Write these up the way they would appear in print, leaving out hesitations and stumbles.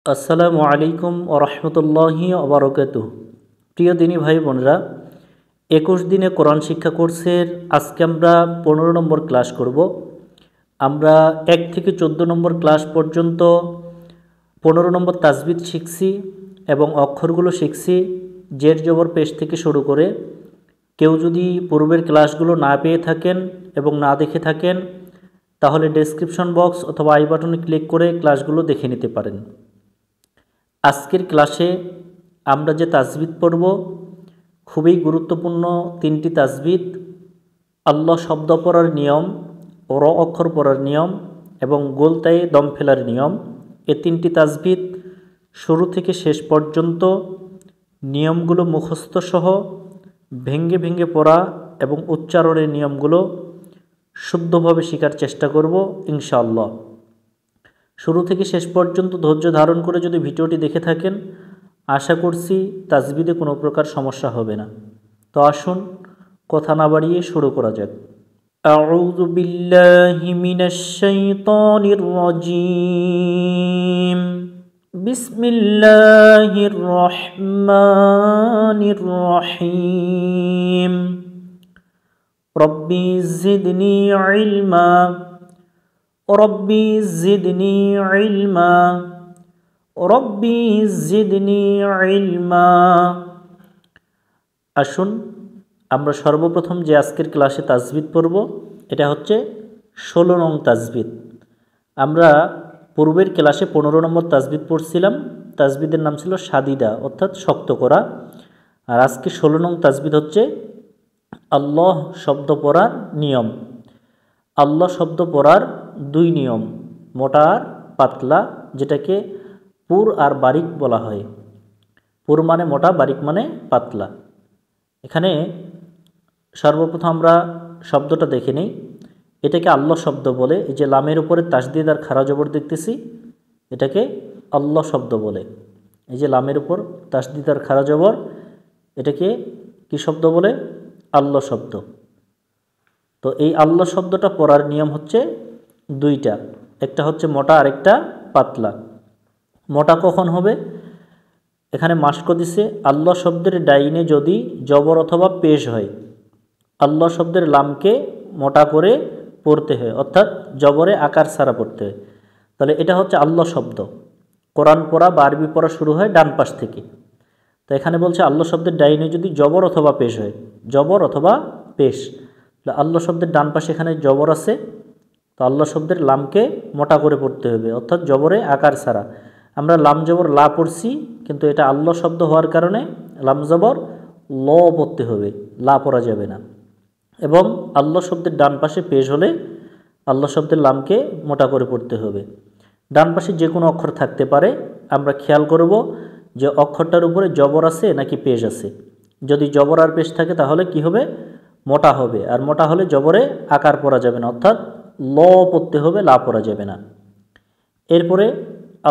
আসসালামু আলাইকুম ও রহমতুল্লাহি ওবরাকাতুহ। প্রিয় দিনী ভাই বোনেরা, 21 দিনে কোরআন শিক্ষা কোর্সের আজকে আমরা 15 নম্বর ক্লাস করব। আমরা 1 থেকে 14 নম্বর ক্লাস পর্যন্ত 15 নম্বর তাজবিদ শিখছি এবং অক্ষরগুলো শিখছি জের জবর পেশ থেকে শুরু করে। কেউ যদি পূর্বের ক্লাসগুলো না পেয়ে থাকেন এবং না দেখে থাকেন, তাহলে ডেসক্রিপশন বক্স অথবা আই বাটনে ক্লিক করে ক্লাসগুলো দেখে নিতে পারেন। আজকের ক্লাসে আমরা যে তাজবিদ পড়ব খুবই গুরুত্বপূর্ণ 3টি তাজবিদ। আল্লাহ শব্দ পড়ার নিয়ম, র অক্ষর পড়ার নিয়ম এবং গোলতায়ে দম ফেলার নিয়ম। এই 3টি তাজবিদ শুরু থেকে শেষ পর্যন্ত নিয়মগুলো মুখস্থ সহ ভেঙ্গে ভেঙ্গে পড়া এবং উচ্চারণের নিয়মগুলো শুদ্ধভাবে শেখার চেষ্টা করব ইনশাআল্লাহ। শুরু থেকে শেষ পর্যন্ত ধৈর্য ধারণ করে যদি ভিডিওটি দেখে থাকেন, আশা করছি তাজবিদে কোনো প্রকার সমস্যা হবে না। তো আসুন কথা না বাড়িয়ে শুরু করা যাক। আউযু বিল্লাহি মিনাশ শাইতানির রাজীম। বিসমিল্লাহির রহমানির রহিম। রব্বি জিদনি ইলমা রব্বি জিদনি ইলমা রব্বি জিদনি ইলমা। আসুন আমরা সর্বপ্রথম যে আজকের ক্লাসে তাজবিদ পড়ব এটা হচ্ছে 16 নং তাজবিদ। আমরা পূর্বের ক্লাসে 15 নম্বর তাজবিদ পড়ছিলাম। তাজবিদের নাম ছিল সাদিদা, অর্থাৎ শক্ত করা। আর আজকে 16 নং তাজবিদ হচ্ছে আল্লাহ শব্দ পড়ার নিয়ম। আল্লাহ শব্দ পড়ার 2 নিয়ম, মোটা আর পাতলা, যেটাকে পুর আর বারিক বলা হয়। পুর মানে মোটা, বারিক মানে পাতলা। এখানে সর্বপ্রথম আমরা শব্দটা দেখে নিই। এটাকে আল্লাহ শব্দ বলে। এই যে লামের উপরে তাসদিদ আর খাড়া জবর দেখতেছি, এটাকে আল্লাহ শব্দ বলে। এই যে লামের উপর তাসদিদ আর খাড়া জবর, এটাকে কি শব্দ বলে? আল্লাহ শব্দ। তো এই আল্লাহ শব্দটা পড়ার নিয়ম হচ্ছে 2টা, একটা হচ্ছে মোটা আর একটা পাতলা। মোটা কখন হবে? এখানে মাস্ক দিছে আল্লাহ শব্দের ডাইনে যদি জবর অথবা পেশ হয়, আল্লাহ শব্দের লামকে মোটা করে পড়তে হয়, অর্থাৎ জবরে আকার ছাড়া পড়তে হয়। তাহলে এটা হচ্ছে আল্লাহ শব্দ। কোরআন পড়া বা আরবি পড়া শুরু হয় ডান পাশ থেকে। তো এখানে বলছে আল্লাহ শব্দের ডাইনে যদি জবর অথবা পেশ হয়, জবর অথবা পেশ। আল্লাহ শব্দের ডান পাশে এখানে জবর আছে, তো আল্লাহ শব্দের লামকে মোটা করে পড়তে হবে, অর্থাৎ জবরে আকার ছাড়া। আমরা লাম জবর লা পড়ছি, কিন্তু এটা আল্লাহ শব্দ হওয়ার কারণে লাম জবর ল পড়তে হবে, লা পড়া যাবে না। এবং আল্লাহ শব্দের ডান পাশে পেশ হলে আল্লাহ শব্দের লামকে মোটা করে পড়তে হবে। ডান পাশে যে কোনো অক্ষর থাকতে পারে, আমরা খেয়াল করব যে অক্ষরটার উপরে জবর আছে নাকি পেশ আছে। যদি জবর আর পেশ থাকে তাহলে কি হবে? মোটা হবে। আর মোটা হলে জবরে আকার পড়া যাবে না, অর্থাৎ ল পড়তে হবে, লা পড়া যাবে না। এরপরে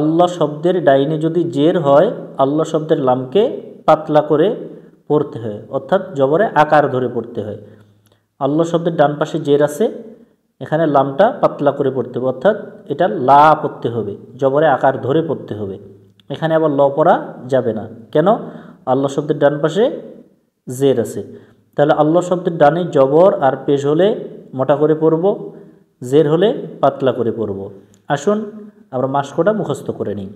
আল্লাহ শব্দের ডাইনে যদি জের হয়, আল্লাহ শব্দের লামকে পাতলা করে পড়তে হয়, অর্থাৎ জবরে আকার ধরে পড়তে হয়। আল্লাহ শব্দের ডান পাশে জের আছে, এখানে লামটা পাতলা করে পড়তে হবে, অর্থাৎ এটা লা পড়তে হবে, জবরে আকার ধরে পড়তে হবে। এখানে আবার ল পড়া যাবে না। কেন? আল্লাহ শব্দের ডান পাশে জের আছে। তাহলে আল্লাহ শব্দের ডানে জবর আর পেশ হলে মোটা করে পড়ব, জের হলে পাতলা করে পড়ব। আসুন আমরা মাস্কটা মুখস্থ করে নিই।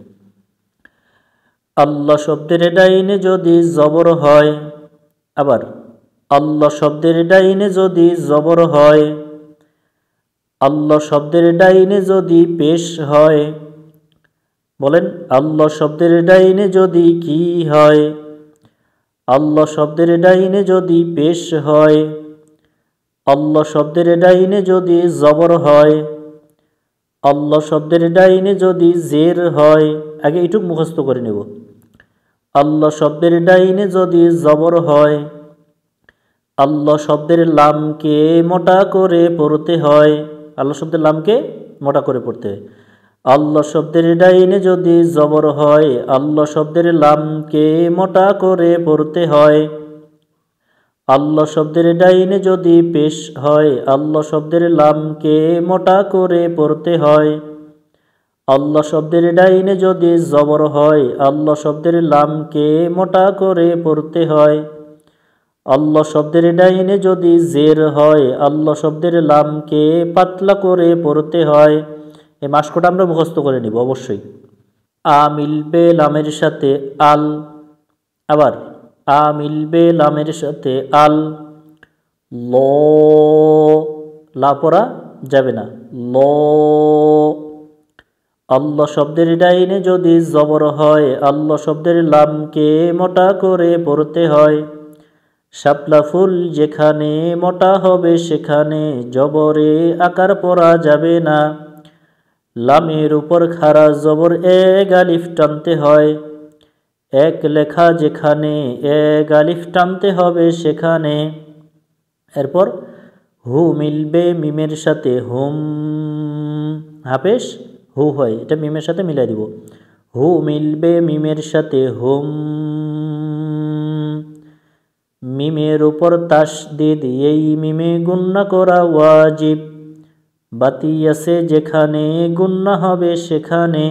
আল্লাহ শব্দের ডাইনে যদি জবর হয়, আবার আল্লাহ শব্দের ডাইনে যদি জবর হয়, আল্লাহ শব্দের ডাইনে যদি পেশ হয়, বলেন আল্লাহ শব্দের ডাইনে যদি কি হয়? আল্লাহ শব্দের ডাইনে যদি পেশ হয়, আল্লাহ শব্দের ডাইনে যদি জবর হয়, আল্লাহ শব্দের ডাইনে যদি জের হয়। আগে এটুকু মুখস্থ করে নেব। আল্লাহ শব্দের ডাইনে যদি জবর হয়, আল্লাহ শব্দের লামকে মোটা করে পড়তে হয়, আল্লাহ শব্দের লামকে মোটা করে পড়তে হয়। আল্লাহ শব্দের ডাইনে যদি জবর হয়, আল্লাহ শব্দের লামকে মোটা করে পড়তে হয়। আল্লাহ শব্দের ডাইনে যদি পেশ হয়, আল্লাহ শব্দের লামকে মোটা করে পড়তে হয়। আল্লাহ শব্দের ডাইনে যদি জবর হয় আল্লাহ শব্দের লামকে মোটা করে পড়তে হয়। আল্লাহ শব্দের ডাইনে যদি জের হয় আল্লাহ শব্দের লামকে পাতলা করে পড়তে হয়। এই মাস্কটা আমরা মুখস্থ করে নিব অবশ্যই। আ মিলবে লামের সাথে আল, আবার আ মিলবে লামের সাথে আল, ল, লা পড়া যাবে না, ল। আল্লাহ শব্দের ডাইনে যদি জবর হয় আল্লাহ শব্দের লামকে মোটা করে পড়তে হয়। শাপলা ফুল যেখানে মোটা হবে সেখানে জবরে আকার পড়া যাবে না। লামের উপর খাড়া জবর এক আলিফ টানতে হয়। এক লেখা যেখানে এক আলিফ টানতে হবে সেখানে। এরপর হু মিলবে মিমের সাথে হুম, হাফেশ হু হয়, এটা মিমের সাথে মিলাই দিব। হু মিলবে মিমের সাথে হুম, মিমের উপর তাসদিদ এই মিমে গুন্না করা ওয়াজিব। বাতি আছে যেখানে গুন্না হবে সেখানে।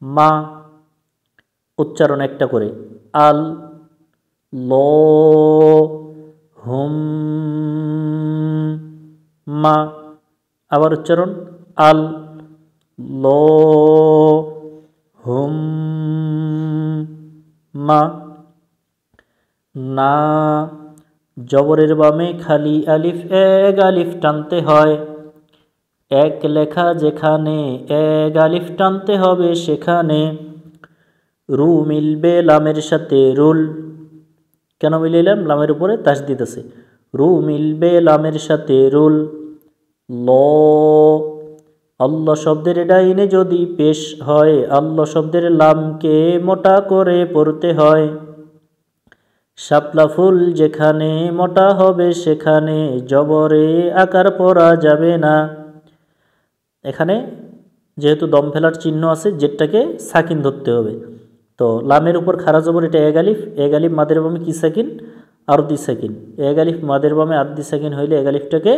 মা, উচ্চারণ একটা করে, আল, ল, হুম, মা। আবার উচ্চারণ, আল, ল, হুম, মা। না, জবরের বামে খালি আলিফ এক আলিফ টানতে হয়। এক লেখা যেখানে এক আলিফ টানতে হবে সেখানে। রু মিলবে লামের সাথে রুল, কেন মিলাইলাম? লামের উপরে তাসদিদ আছে। রু মিলবে লামের সাথে রুল, ল। আল্লাহ শব্দের ডাইনে যদি পেশ হয় আল্লাহ শব্দের লামকে মোটা করে পড়তে হয়। শাপলা ফুল যেখানে মোটা হবে সেখানে জবরে আকার পড়া যাবে না। এখানে যেহেতু দম ফেলার চিহ্ন আছে জেরটাকে সাকিন ধরতে হবে। তো লামের উপর খাড়া জবর এটা এক আলিফ, এক আলিফ মাদের বামে কি সাকিন? আরদি সাকিন। এক আলিফ মাদের বামে আরদি সাকিন হইলে এক আলিফটাকে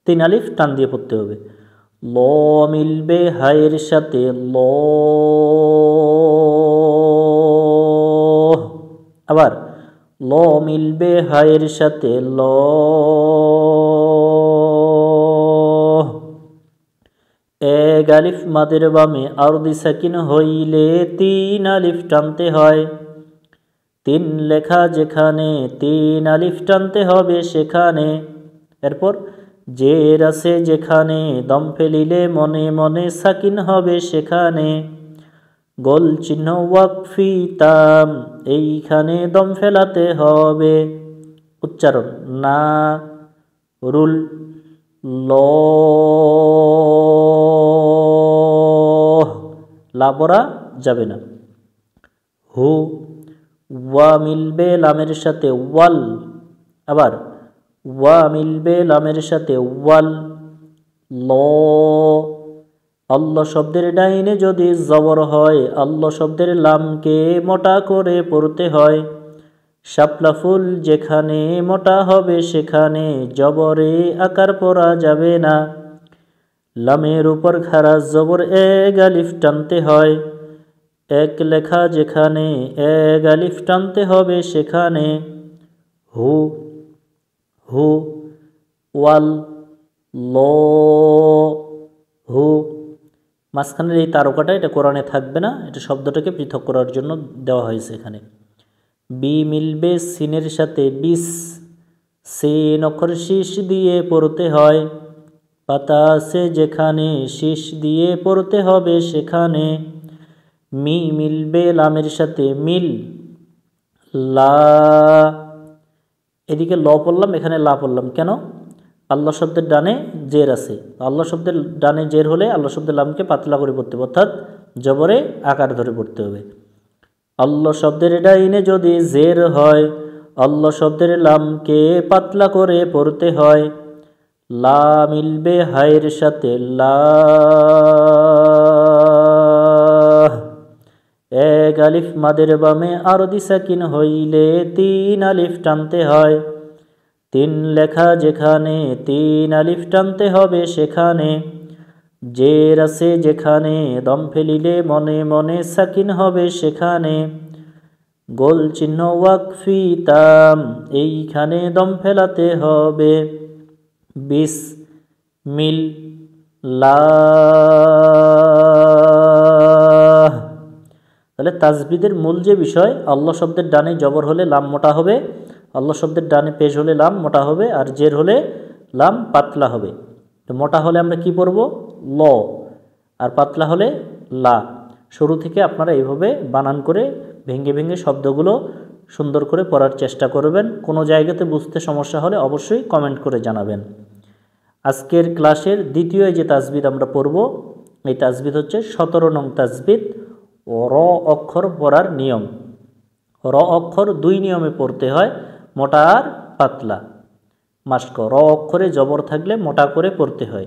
তিন আলিফ টান দিয়ে পড়তে হবে। ল মিলবে হায়ের সাথে ল, আবার ল মিলবে হায়ের সাথে ল। এক আলিফ মাদের বামে আরদি সাকিন হইলে তিন আলিফ টানতে হয়। তিন লেখা যেখানে তিন আলিফ টানতে হবে সেখানে। এরপর জের আছে যেখানে দম ফেলিলে মনে মনে সাকিন হবে সেখানে। গোল চিহ্ন ওয়াকফি তাম এইখানে দম ফেলাতে হবে। উচ্চারণ, না, রুল, ল, লা পড়া যাবে না। হু, ওয়া মিলবে লামের সাথে ওয়াল, আবার ওয়া মিলবে লামের সাথে ওয়াল, ল। আল্লাহ শব্দের ডাইনে যদি জবর হয় আল্লাহ শব্দের লামকে মোটা করে পড়তে হয়। শাপলা ফুল যেখানে মোটা হবে সেখানে জবরে আকার পড়া যাবে না। লামের উপর খাড়া জবর এক আলিফ টানতে হয়। এক লেখা যেখানে এক আলিফ টানতে হবে সেখানে। হু, হু, ওয়াল, ল, হু। মাঝখানের এই তারকাটা এটা কোরআনে থাকবে না, এটা শব্দটাকে পৃথক করার জন্য দেওয়া হয়েছে এখানে। বি মিলবে সিনের সাথে বিস, সিন অক্ষর শীষ দিয়ে পড়তে হয়। পাতা আছে যেখানে শীষ দিয়ে পড়তে হবে সেখানে। মি মিলবে লামের সাথে মিল, লা। এদিকে ল পড়লাম, এখানে লা পড়লাম কেন? আল্লাহ শব্দের ডানে জের আছে। আল্লাহ শব্দের ডানে জের হলে আল্লাহ শব্দের লামকে পাতলা করে পড়তে হবে, অর্থাৎ জবরে আকার ধরে পড়তে হবে। আল্লাহ শব্দের ডাইনে যদি জের হয় আল্লাহ শব্দের লামকে পাতলা করে পড়তে হয়। লা মিলবে হায়ের সাথে লা, এক আলিফ মাদের বামে আরদি সাকিন হইলে তিন আলিফ টানতে হয়। তিন লেখা যেখানে তিন আলিফ টানতে হবে সেখানে। জের আছে যেখানে দম ফেলিলে মনে মনে সাকিন হবে সেখানে। গোল চিহ্ন ওয়াকফি তাম এইখানে দম ফেলাতে হবে। বিসমিল্লাহ। তাহলে তাজবিদের মূল যে বিষয়, আল্লাহ শব্দের ডানে জবর হলে লাম মোটা হবে, আল্লাহ শব্দের ডানে পেশ হলে লাম মোটা হবে, আর জের হলে লাম পাতলা হবে। তো মোটা হলে আমরা কি পড়ব? ল, আর পাতলা হলে লা। শুরু থেকে আপনারা এইভাবে বানান করে ভেঙে ভেঙে শব্দগুলো সুন্দর করে পড়ার চেষ্টা করবেন। কোনো জায়গাতে বুঝতে সমস্যা হলে অবশ্যই কমেন্ট করে জানাবেন। আজকের ক্লাসের দ্বিতীয় যে তাজবিদ আমরা পড়ব, এই তাজবিদ হচ্ছে 17 নং তাজবিদ, র অক্ষর পড়ার নিয়ম। র অক্ষর দুই নিয়মে পড়তে হয়, মোটা আর পাতলা। মাস্ক র অক্ষরে জবর থাকলে মোটা করে পড়তে হয়,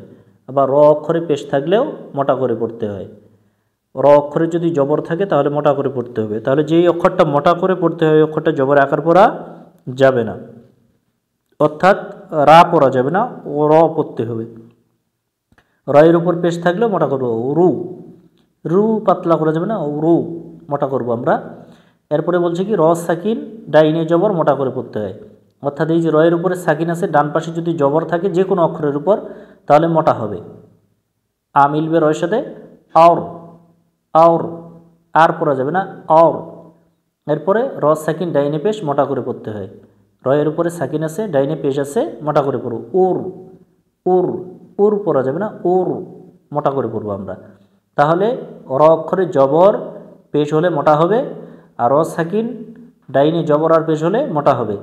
আবার র অক্ষরে পেশ থাকলেও মোটা করে পড়তে হয়। র অক্ষরে যদি জবর থাকে তাহলে মোটা করে পড়তে হবে। তাহলে যেই অক্ষরটা মোটা করে পড়তে হয় ওই অক্ষরটা জবর আকার পড়া যাবে না, অর্থাৎ রা পড়া যাবে না, ও র পড়তে হবে। রয়ের উপর পেশ থাকলেও মোটা করবো, রু। রু পাতলা করা যাবে না, রু মোটা করব আমরা। এরপরে বলছে কি র সাকিন ডাইনে জবর মোটা করে পড়তে হয়, অর্থাৎ এই যে রয়ের উপরে সাকিন আছে, ডান পাশে যদি জবর থাকে যে কোনো অক্ষরের উপর তাহলে মোটা হবে। আ মিলবে রয়ের সাথে, আওর, আওর, আর পড়া যাবে না, আওর। এরপরে র সাকিন ডাইনে পেশ মোটা করে পড়তে হয়, রয়ের উপরে সাকিন আছে, ডাইনে পেশ আছে, মোটা করে পড়ব। উর, উর, উর পড়া যাবে না, উর মোটা করে পড়বো আমরা। তাহলে র অক্ষরে জবর পেশ হলে মোটা হবে, আর র সাকিন ডাইনে জবর আর পেশ হলে মোটা হবে,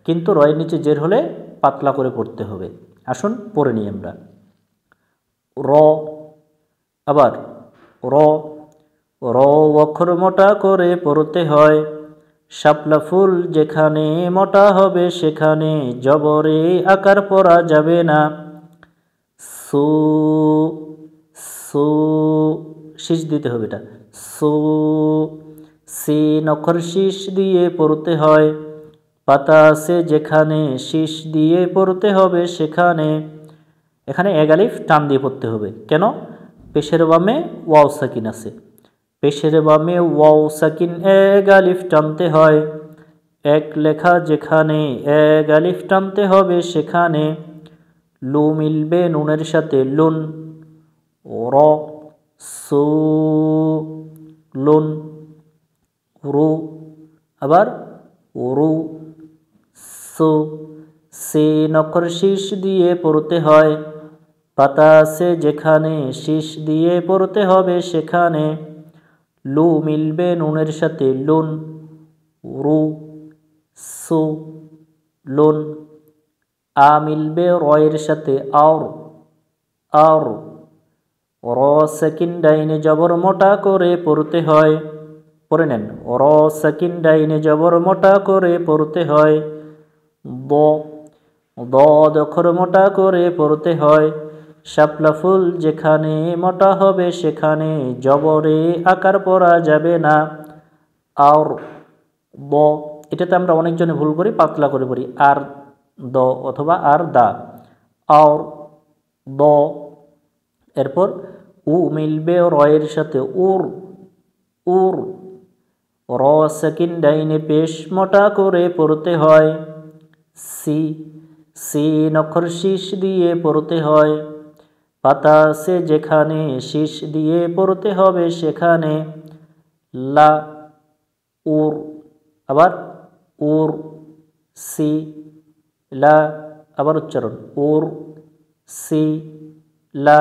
কিন্তু রয়ের নিচে জের হলে পাতলা করে পড়তে হবে। আসুন পড়ে নিই আমরা। র, আবার র, র অক্ষর মোটা করে পড়তে হয়, শাপলা ফুল যেখানে মোটা হবে সেখানে জবরে আকার পড়া যাবে না। সু, সু শীষ দিতে হবে, এটা সু। সিন অক্ষর শীষ দিয়ে পড়তে হয়, পাতা আছে যেখানে শীষ দিয়ে পড়তে হবে সেখানে। এখানে এক আলিফ টান দিয়ে পড়তে হবে, কেন? পেশের বামে ওয়াও সাকিন আছে, পেশের বামে ওয়াও সাকিন এক আলিফ টানতে হয়। এক লেখা যেখানে এক আলিফ টানতে হবে সেখানে। লু মিলবে নুনের সাথে লুন, র, সু, লুন, রু, আবার রু, সু। সিন অক্ষর শীষ দিয়ে পড়তে হয়, পাতা আছে যেখানে শীষ দিয়ে পড়তে হবে সেখানে। লু মিলবে নুনের সাথে লুন, রু, সু, লুন। আ মিলবে রয়ের সাথে আওর, আওর। র সাকিন ডাইনে জবর মোটা করে পড়তে হয়, পড়ে নেন, র সাকিন ডাইনে জবর মোটা করে পড়তে হয়। দ, দ অক্ষর মোটা করে পড়তে হয়, শাপলা ফুল যেখানে মোটা হবে সেখানে জবরে আকার পড়া যাবে না। আর দ, এটাতে আমরা অনেকজনে ভুল করি, পাতলা করে পড়ি, আর দ অথবা আর দা, আর দ। এরপর উ মিলবে রয়ের সাথে উর, উর। র সাকিন ডাইনে পেশ মোটা করে পড়তে হয়। সি, সিন অক্ষর শীষ দিয়ে পড়তে হয়, পাতা আছে যেখানে শীষ দিয়ে পড়তে হবে সেখানে। লা, উর, আবার উর, সি, লা, আবার উচ্চারণ উর, সি, লা।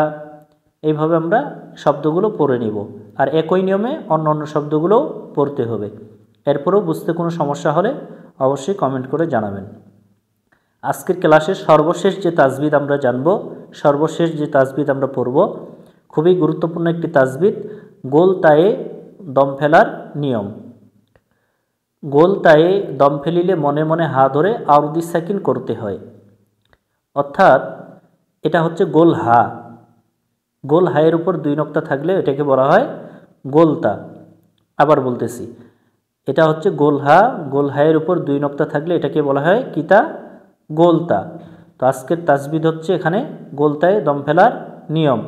এইভাবে আমরা শব্দগুলো পড়ে নিব, আর একই নিয়মে অন্য অন্য শব্দগুলো পড়তে হবে। এরপরেও বুঝতে কোনো সমস্যা হলে অবশ্যই কমেন্ট করে জানাবেন। আজকের ক্লাসের সর্বশেষ যে তাজবিদ আমরা জানব, সর্বশেষ যে তাজবিদ আমরা পড়ব, খুবই গুরুত্বপূর্ণ একটি তাজবিদ, গোল তায়ে দম ফেলার নিয়ম। গোল তায়ে দম ফেলিলে মনে মনে হা ধরে আরদি সাকিন করতে হয়, অর্থাৎ এটা হচ্ছে গোল হা। গোল হায়ের উপর দুই নক্তা থাকলে এটাকে বলা হয় গোলতা। আবার বলতেছি, এটা হচ্ছে গোল হা, গোল হায়ের উপর দুই নক্তা থাকলে এটাকে বলা হয় কিতা, গোলতা। তো আজকের তাজবিদ হচ্ছে এখানে গোলতায় দম ফেলার নিয়ম।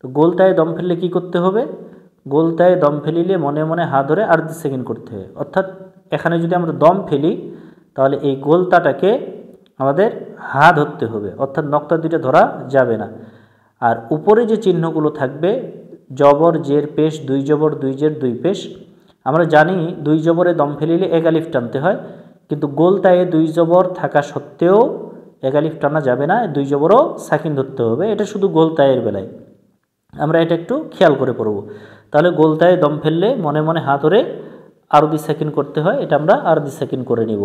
তো গোলতায় দম ফেললে কি করতে হবে? গোলতায় দম ফেলিলে মনে মনে হা ধরে আর 2 সেকেন্ড করতে হবে। অর্থাৎ এখানে যদি আমরা দম ফেলি তাহলে এই গোলতাটাকে আমাদের হা ধরতে হবে, অর্থাৎ নক্তা দুইটা ধরা যাবে না। আর উপরে যে চিহ্নগুলো থাকবে জবর জের পেশ, 2 জবর 2 জের 2 পেশ, আমরা জানি 2 জবরে দম ফেলিলে এক আলিফ টানতে হয়, কিন্তু গোলতায় 2 জবর থাকা সত্ত্বেও এক আলিফ টানা যাবে না, 2 জবরও সাকিন ধরতে হবে। এটা শুধু গোলতায়ের বেলায়, আমরা এটা একটু খেয়াল করে পড়ব। তাহলে গোলতায় দম ফেললে মনে মনে হা ধরে আরও 2 সেকেন্ড করতে হয়, এটা আমরা আরও 2 সেকেন্ড করে নিব।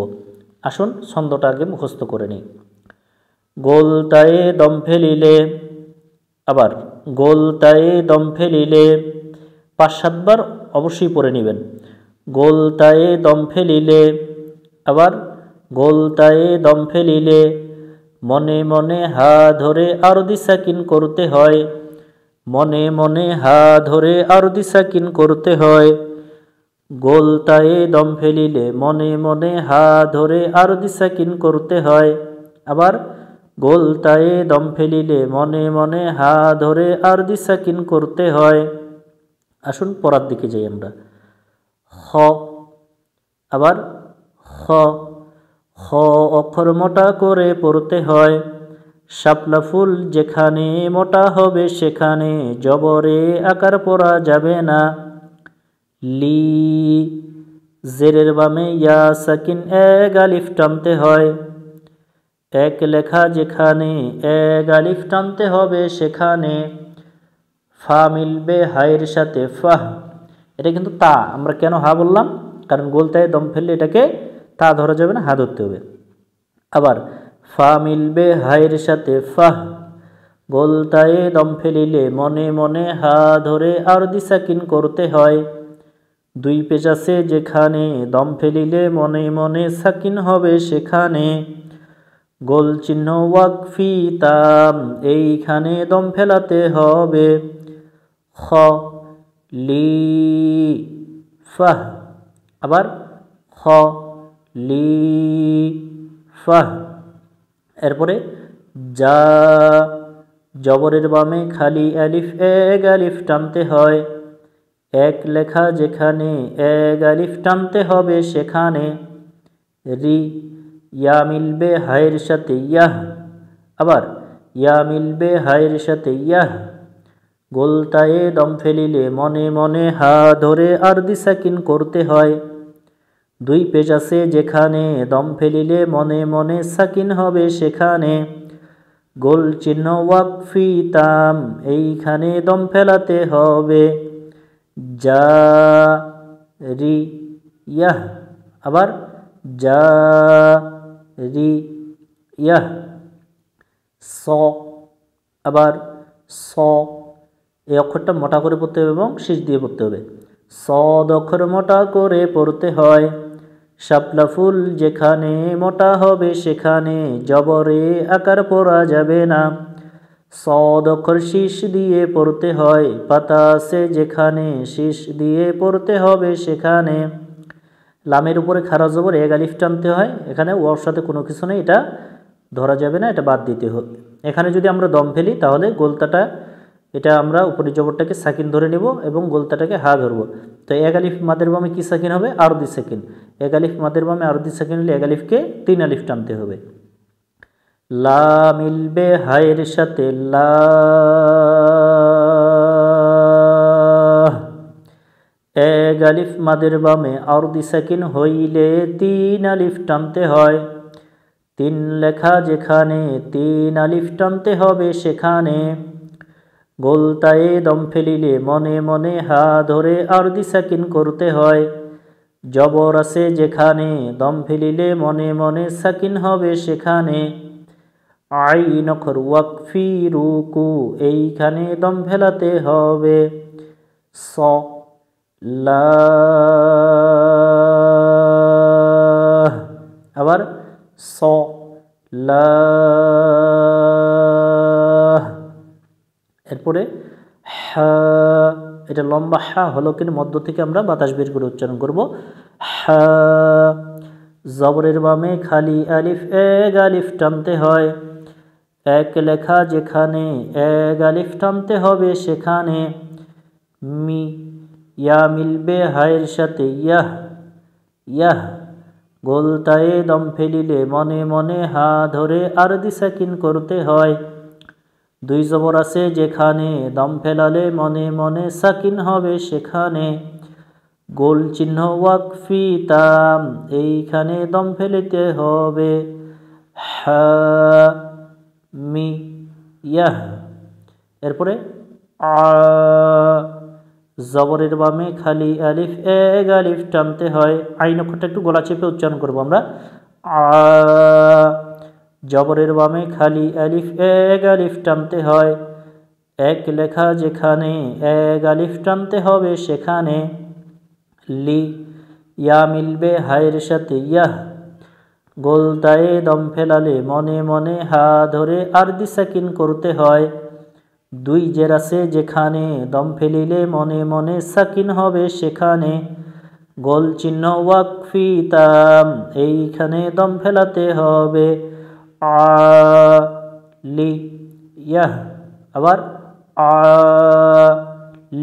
আসুন ছন্দটা আগে মুখস্থ করে নিই। গোলতায়ে দম ফেলিলে, আবার গোলতায়ে দম ফেলিলে 5-7 বার অবশ্যই পড়ে নেবেন। গোলতায়ে দম ফেলিলে, আবার গোলতায়ে দম ফেলিলে মনে মনে হা ধরে আরও 2 সাকিন করতে হয়, মনে মনে হা ধরে আরও 2 সাকিন করতে হয়। গোলতায়ে দম ফেলিলে মনে মনে হা ধরে আরও 2 সাকিন করতে হয়, আবার গোলতায়ে দম ফেলিলে মনে মনে হা ধরে আর 2 সাকিন করতে হয়। আসুন পড়ার দিকে যাই আমরা। খ, আবার খ, খ অক্ষর মোটা করে পড়তে হয়, শাপলা ফুল যেখানে মোটা হবে সেখানে জবরে আকার পড়া যাবে না। লি, জেরের বামে ইয়া সাকিন এক আলিফ টানতে হয়, এক লেখা যেখানে এক আলিফ টানতে হবে সেখানে। ফা মিলবে হায়ের সাথে ফাহ, এটা কিন্তু তা, আমরা কেন হা বললাম? কারণ গোলতায় দম ফেললে এটাকে তা ধরা যাবে না, হা ধরতে হবে। আবার ফা মিলবে হায়ের সাথে ফাহ, গোলতায়ে দম ফেলিলে মনে মনে হা ধরে আর 2 সাকিন করতে হয়। 2 পেশ আছে যেখানে দম ফেলিলে মনে মনে সাকিন হবে সেখানে। গোল চিহ্ন ওয়াকফি তাম, এইখানে দম ফেলাতে হবে। খ, লি, ফাহ, আবার খ, লি, ফাহ। এরপরে যা, জবরের বামে খালি আলিফ এক আলিফ টানতে হয়, এক লেখা যেখানে এক আলিফ টানতে হবে সেখানে। রি, ইয়া মিলবে হায়ের সাথে ইয়াহ, আবার ইয়া মিলবে হায়ের সাথে ইয়াহ, গোলতায়ে দম ফেলিলে মনে মনে হা ধরে আর 2 সাকিন করতে হয়। 2 পেশ আছে যেখানে দম ফেলিলে মনে মনে সাকিন হবে সেখানে। গোল চিহ্ন ওয়াকফি তাম, এইখানে দম ফেলাতে হবে। যা, রি, ইয়াহ, আবার যা, রি, ইয়াহ। স, আবার স, এই অক্ষরটা মোটা করে পড়তে হবে এবং শেষ দিয়ে পড়তে হবে। সদ অক্ষর মোটা করে পড়তে হয়, শাপলা ফুল যেখানে মোটা হবে সেখানে জবরে আকার পড়া যাবে না। সদ অক্ষর শীষ দিয়ে পড়তে হয়, পাতা আছে যেখানে শীষ দিয়ে পড়তে হবে সেখানে। লামের উপরে খাড়া জবর এক আলিফ টানতে হয়, এখানে ওয়ার সাথে কোনো কিছু নেই, এটা ধরা যাবে না, এটা বাদ দিতে হবে। এখানে যদি আমরা দম ফেলি তাহলে গোলতাটা, এটা আমরা উপরে জবরটাকে সাকিন ধরে নেব এবং গোলতাটাকে হা ধরব। তো এক আলিফ মাদের বামে কি সাকিন হবে? আর 2 সেকেন্ড। এক আলিফ মাদের বামে আর 2 সেকেন্ড হলে এক আলিফকে 3 আলিফ টানতে হবে। লা মিলবে হায়ের সাথে লা, এক আলিফ মাদের বামে আর 2 সেকেন্ড হইলে 3 আলিফ টানতে হয়, 3 লেখা যেখানে 3 আলিফ টানতে হবে সেখানে। গোলতায়ে দম ফেলিলে মনে মনে হা ধরে আর 2 সাকিন করতে হয়, জবর আছে যেখানে দম ফেলিলে মনে মনে সাকিন হবে সেখানে। আইন অক্ষর ওয়াকফি রুকু, এইখানে দম ফেলাতে হবে। স, লা, আবার স, লা। এরপরে হা, এটা লম্বা হা হলো, কিন্তু মধ্য থেকে আমরা বাতাস বের করে উচ্চারণ করব। হা, জবরের বামে খালি আলিফ এক আলিফ টানতে হয়, এক লেখা যেখানে এক আলিফ টানতে হবে সেখানে। মি ইয়া মিলবে হায়ের সাথে ইয়াহ, ইয়াহ গোলতায়ে দম ফেলিলে মনে মনে হা ধরে আরদি সাকিন করতে হয়। দুই জবর আছে যেখানে দম ফেলালে মনে মনে সাকিন হবে সেখানে। গোল চিহ্ন ওয়াকফি তাম, এইখানে দম ফেলিতে হবে। হা মি ইয়াহ। এরপরে আ, জবরের বামে খালি আলিফ এক আলিফ টানতে হয়। আইন অক্ষরটা একটু গলা চেপে উচ্চারণ করবো আমরা। আ, জবরের বামে খালি আলিফ এক আলিফ টানতে হয়। এক লেখা যেখানে এক আলিফ টানতে হবে সেখানে। লি ইয়া মিলবে হায়ের সাথে ইয়াহ, গোলতায়ে দম ফেলালে মনে মনে হা ধরে আরদি সাকিন করতে হয়। দুই জের আছে যেখানে দম ফেলিলে মনে মনে সাকিন হবে সেখানে। গোল চিহ্ন ওয়াকফি তাম, এইখানে দম ফেলাতে হবে। আ লি ইয়াহ। আবার আ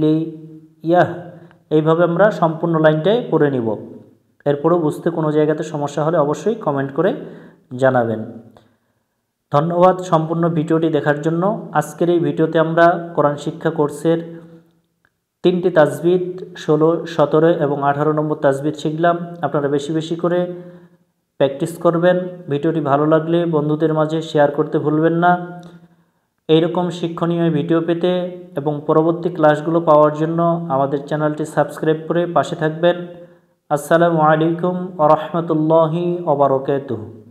লি ইয়াহ। এইভাবে আমরা সম্পূর্ণ লাইনটাই পড়ে নিব। এরপরও বুঝতে কোনো জায়গাতে সমস্যা হলে অবশ্যই কমেন্ট করে জানাবেন। ধন্যবাদ সম্পূর্ণ ভিডিওটি দেখার জন্য। আজকের এই ভিডিওতে আমরা কোরআন শিক্ষা কোর্সের 3টি তাজবিদ 16, 17 এবং 18 নম্বর তাজবিদ শিখলাম। আপনারা বেশি বেশি করে প্র্যাকটিস করবেন। ভিডিওটি ভালো লাগলে বন্ধুদের মাঝে শেয়ার করতে ভুলবেন না। এইরকম শিক্ষণীয় ভিডিও পেতে এবং পরবর্তী ক্লাসগুলো পাওয়ার জন্য আমাদের চ্যানেলটি সাবস্ক্রাইব করে পাশে থাকবেন। আসসালামু আলাইকুম ওয়া রাহমাতুল্লাহি ওয়া বারাকাতুহু।